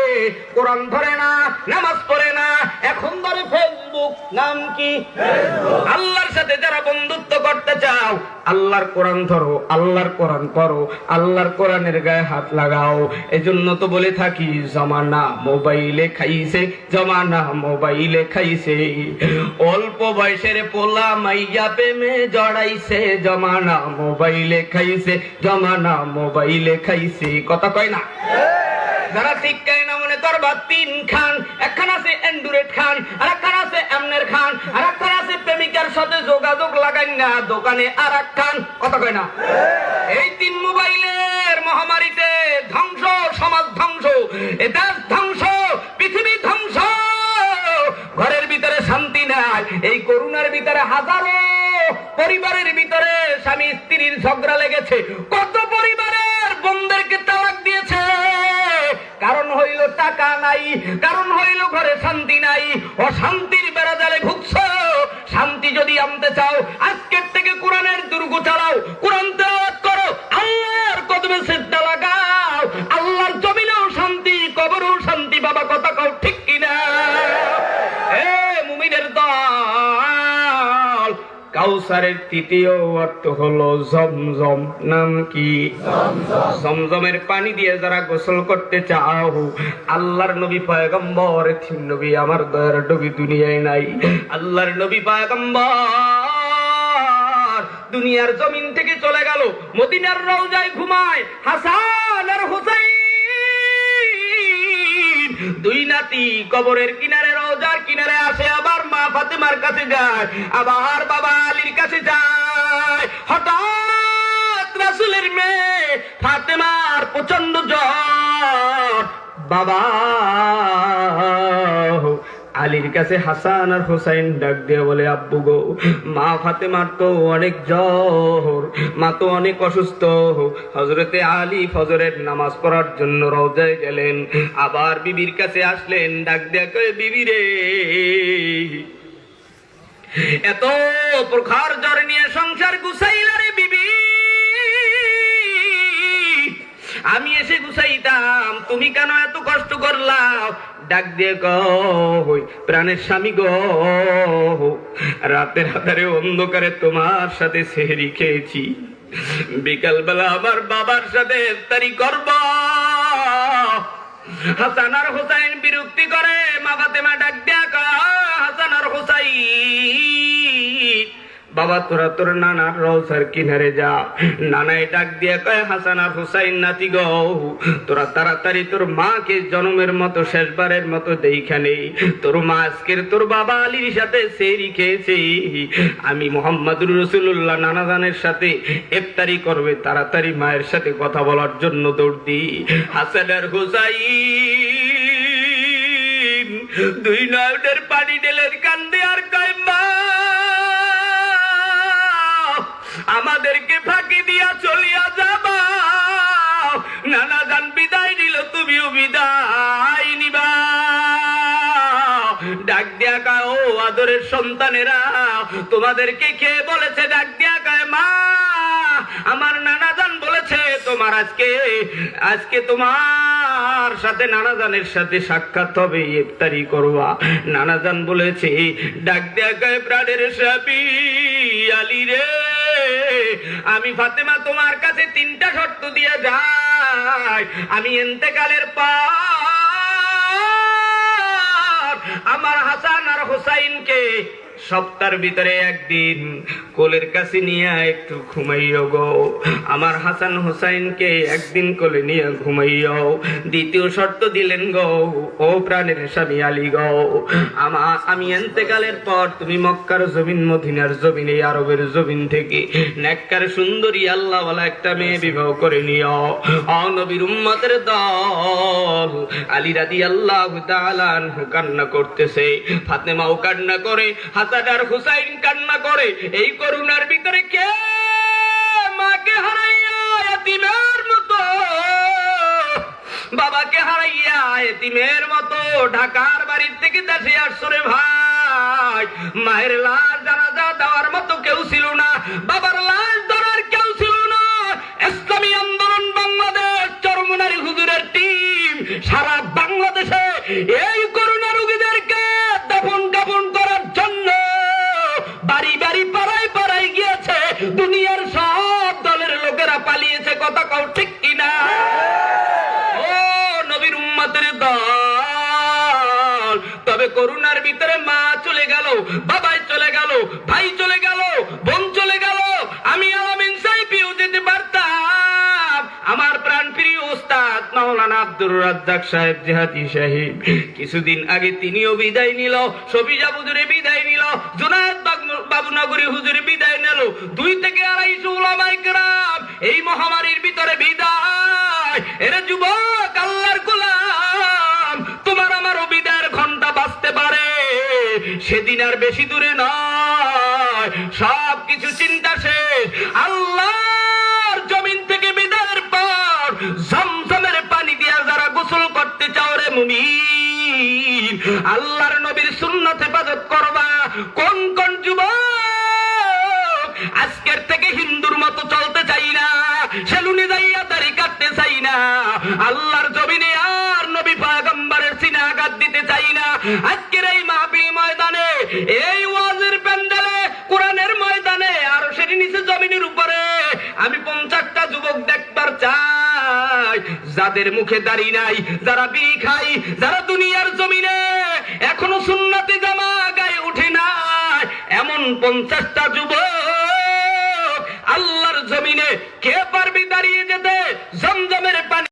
কোরআন ধরে না, নামাজ পড়ে না, এখন ধরে ফেসবুক। নাম কি? আল্লাহর সাথে যারা বন্ধুত্ব করতে চাও, আল্লাহর কোরআন ধরো, আল্লাহর কোরআন পড়ো, আল্লাহর কোরআনের গায়ে হাত লাগাও। এজন্য তো বলে থাকি, জমানা মোবাইলে খাইছে, জমানা মোবাইলে খাইছে, অল্প বয়সের পোলা মাইয়া প্রেমে জড়াইছে, জমানা মোবাইলে খাইছে, জমানা মোবাইলে খাইছে। কথা কয় না? যারা ঠিক কায় না মনে করবা 3 খান, একখান আছে এন্ডুরেট খান, আর একখান আছে এমনের খান, আর একখান আছে প্রেমিকার সাথে যোগাযোগ লাগাই না দোকানে আর এক খান। কথা কয় না? এই 3 মোবাইলের মহামারীতে ধ্বংস, সমাজ ধ্বংস, এ দেশ ধ্বংস, পৃথিবী ধ্বংস, ঘরের ভিতরে শান্তি নাই। এই করোনার ভিতরে হাজারো পরিবারের ভিতরে স্বামী স্ত্রীর ঝগড়া লেগেছে, কত পরিবারের বোনদেরকে তালাক দিয়েছে। কারণ হইল টাকা নাই, কারণ হইল ঘরে শান্তি নাই, অশান্তির বেড়াজালে ভুগছ। শান্তি যদি আনতে চাও, আজকের থেকে কোরআনের দুর্গ চালাও, কোরআন তেলাওয়াত করো, আল্লাহর কদমে সিজদা লাগাও। আল্লাহর জমিনেও শান্তি, কবরেও শান্তি। বাবা কথা কও ঠিক কিনা? এ মুমিনের দল, কাউসারের 3য় অর্থ হলো জমজম। নাম কি? জমজমের পানি দিয়ে যারা গোসল করতে চাও, আল্লাহর নবী পয়গম্বর, নবী আমার দয়ার নবী দুনিয়ায় নাই, আল্লাহর নবী পয়গম্বর দুনিয়ার জমিন থেকে চলে গেল, মদিনার রওজায় ঘুমায় হাসান আর হুসাইন। দুই নাতি কবরের কিনারে, রওজার কিনারে আসে, আবার মা ফাতেমার কাছে যায়, আবার বাবা আলীর কাছে যায়। হঠাৎ রাসূলের মেয়ে ফাতেমার প্রচন্ড জ্বর। বাবা আলীর কাছে হাসান আর হুসাইন ডাক দিয়ে বলে, আব্বু গো, মা ফাতেমার তো অনেক জ্বর, মা তো অনেক অসুস্থ। হযরতে আলী ফজরের নামাজ পড়ার জন্য রওজায় গেলেন, আবার বিবির কাছে আসলেন, ডাক দিয়ে কয়ে, বিবি রে, এত প্রখর জ্বর নিয়ে সংসার গুছাইলা রে বিবি, আমি এসে গুছাইতাম, তুমি কেন এত কষ্ট করলাম? ডাক দিয়ে কই, প্রাণের স্বামী গো, রাতের আধারে অন্ধকারে তোমার সাথে সেহরি খেয়েছি, বিকাল বেলা আমার বাবার সাথে ইফতারি করব। হাসান আর হুসাইন বিরক্তি করে, মা ফাতেমা ডাক দিয়া কয়, হাসান আর হুসাইন, বাবা তোরা তোর নানার রওজার কিনারে যা। নানায় ডাক দিয়ে কয়, হাসান আর হুসাইন নাতি গো, তোরা তাড়াতাড়ি তোর মাকে জন্মের মতো শেষবারের মতো দেইখানে, তোর মা আজকের তোর বাবা আলীর সাথে সেহরি খেয়েছে, আমি মুহাম্মদুর রাসূলুল্লাহ নানাজানের সাথে ইফতারি করবে, তাড়াতাড়ি মায়ের সাথে কথা বলার জন্য দৌড় দি। হাসান আর হুসাইন দুই নয়নের পানি ঢেলের কান্দে আর কয়, মা আমাদেরকে ফাঁকি দিয়া চলিয়া যাবা, নানা জান বিদায় দিল, তুমিও বিদায় নিবা। ডাক দিয়া কয়, ও আদরের সন্তানেরা, তোমাদেরকে কে বলেছে? ডাক দিয়া কয়, মা আমার নানা জান বলেছে তোমার আজকে তোমার সাথে নানা জানের সাথে সাক্ষাৎ হবে, ইফতারি করবা, নানা জান বলেছে। ডাক দিয়া কয়, প্রাণের স্বামী আলী রে, আমি ফাতেমা তোমার কাছে 3টা শর্ত দিয়ে যাই, আমি ইন্তেকালের পর আমার হাসান আর হুসাইনকে সপ্তাহের ভিতরে একদিন কোলের কাছে নিয়ে একটু ঘুমাইও গো, আমার হাসান হুসাইনকে একদিন কোলে নিয়ে ঘুমাইও। দ্বিতীয় শর্ত দিলেন গো, ও প্রাণের স্বামী আলী গো, আমি ইন্তেকালের পর তুমি মক্কার জমিন, মদিনার জমিন, এই আরবের জমিন থেকে নেককার সুন্দরী আল্লাহওয়ালা একটা মেয়ে বিবাহ করে নিও। নবীর উম্মতের দল আলী রাদিয়াল্লাহু তাআলা আনহু কান্না করতেছে, ফাতেমাও কান্না করে, হাসান আর হুসাইন কান্না করে। এই করুণার ভিতরে কে মাকে হারাইয়া এতিমের মতো, বাবাকে হারাইয়া এতিমের মতো ঢাকার বাড়ির থেকে দেশে আসছো রে ভাই? মায়ের লাশ জানাজা দেওয়ার মতো কেউ ছিল না, বাবার লাশ ধরার কেউ ছিল না। ইসলামী আন্দোলন বাংলাদেশ চরমনারী হুজুরের টিম সারা বাংলাদেশে এই করুণা রোগীদেরকে দাফন কাফন করার জন্য বাড়ি বাড়ি পাড়ায় পাড়ায় গিয়েছে। দুনিয়ার সব দলের লোকেরা পালিয়েছে, কথা কও ঠিক কিনা? ও নবীর উম্মতের দল, তবে করুণার ভিতরে মা চলে গেল, বাবাই চলে গেল, ভাই চলে গেল, বোন চলে গেল, আমি আলামিন সাহেবও যেতে পারতাম। আমার প্রাণ প্রিয় উস্তাদ মাওলানা আব্দুর রাজ্জাক সাহেব জিহাদি সাহেব কিছুদিন আগে তিনিও বিদায় নিল, শফিজা হুজুরে বিদায় নিল, জুনায়েদ বাবুনগরী হুজুরে বিদায় নিল, 2 থেকে 250 উলামায়ে কেরাম এই মহামারীর ভিতরে বিদায়। এর যুবক আল্লাহর গোলাম, তোমার আমার বিদায়ের ঘন্টা বাজতে পারে, সেদিন আর বেশি দূরে নয়, সব কিছু চিন্তা শেষ। আল্লাহর জমিন থেকে বিদায়ের পর জমজমের পানি দিয়া যারা গোসল করতে চাও রে মুমিন, আল্লাহর নবীর সুন্নাত হেফাজত করবা। কোন কোন যুবক আজকের থেকে হিন্দুর মতো চলতে চাই না, সেলুনে যাইয়া দাড়ি কাটতে চাই না, আল্লাহর জমিনে আর নবী পয়গম্বরের সিনা আঘাত দিতে চাই না, আজকের এই মাহফিল ময়দানে, এই ওয়াজের প্যান্ডেলে, কোরআনের ময়দানে, আর সের নিচে জমিনের উপরে আমি 50টা যুবক দেখবার চাই, যাদের মুখে দাড়ি নাই, যারা বিড়ি খাই, যারা দুনিয়ার জমিনে এখনো সুন্নতি জামা গায়ে উঠে নাই, এমন 50টা যুবক কে পারবি দাঁড়িয়ে যেতে জমজমের পানি